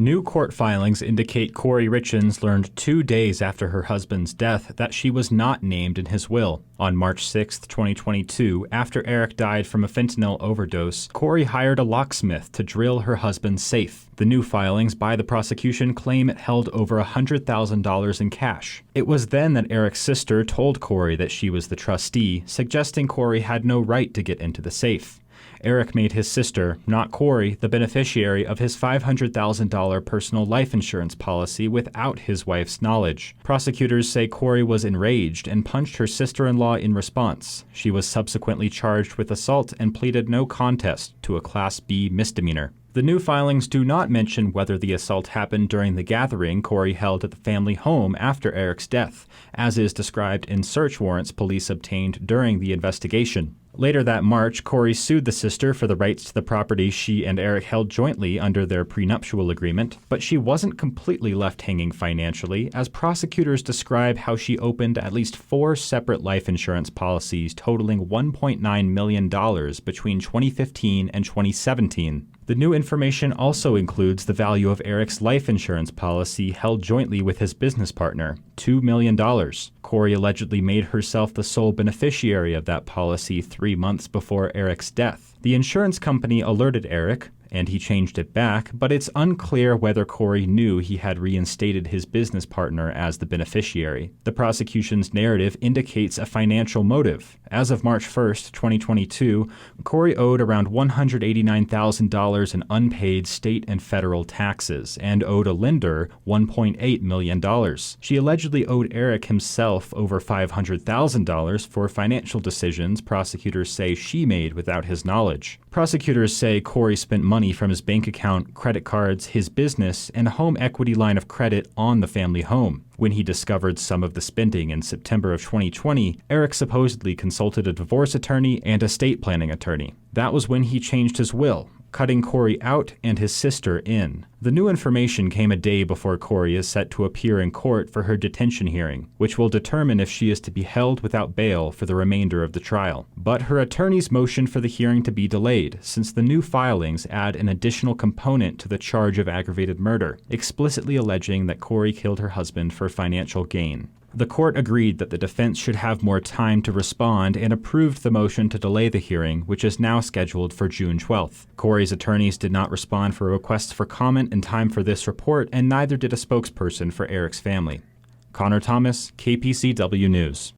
New court filings indicate Kouri Richins learned 2 days after her husband's death that she was not named in his will. On March 6, 2022, after Eric died from a fentanyl overdose, Kouri hired a locksmith to drill her husband's safe. The new filings by the prosecution claim it held over $100,000 in cash. It was then that Eric's sister told Kouri that she was the trustee, suggesting Kouri had no right to get into the safe. Eric made his sister, not Kouri, the beneficiary of his $500,000 personal life insurance policy without his wife's knowledge. Prosecutors say Kouri was enraged and punched her sister-in-law in response. She was subsequently charged with assault and pleaded no contest to a Class B misdemeanor. The new filings do not mention whether the assault happened during the gathering Kouri held at the family home after Eric's death, as is described in search warrants police obtained during the investigation. Later that March, Kouri sued the sister for the rights to the property she and Eric held jointly under their prenuptial agreement, but she wasn't completely left hanging financially, as prosecutors describe how she opened at least 4 separate life insurance policies totaling $1.9 million between 2015 and 2017. The new information also includes the value of Eric's life insurance policy held jointly with his business partner, $2 million. Kouri allegedly made herself the sole beneficiary of that policy 3 months before Eric's death. The insurance company alerted Eric, and he changed it back, but it's unclear whether Kouri knew he had reinstated his business partner as the beneficiary. The prosecution's narrative indicates a financial motive. As of March 1, 2022, Kouri owed around $189,000 in unpaid state and federal taxes and owed a lender $1.8 million. She allegedly owed Eric himself over $500,000 for financial decisions prosecutors say she made without his knowledge. Prosecutors say Kouri spent money from his bank account, credit cards, his business, and a home equity line of credit on the family home. When he discovered some of the spending in September of 2020, Eric supposedly consulted a divorce attorney and estate planning attorney. That was when he changed his will, cutting Kouri out and his sister in. The new information came a day before Kouri is set to appear in court for her detention hearing, which will determine if she is to be held without bail for the remainder of the trial. But her attorneys motioned for the hearing to be delayed, since the new filings add an additional component to the charge of aggravated murder, explicitly alleging that Kouri killed her husband for financial gain. The court agreed that the defense should have more time to respond and approved the motion to delay the hearing, which is now scheduled for June 12th. Kouri's attorneys did not respond for requests for comment in time for this report, and neither did a spokesperson for Eric's family. Connor Thomas, KPCW News.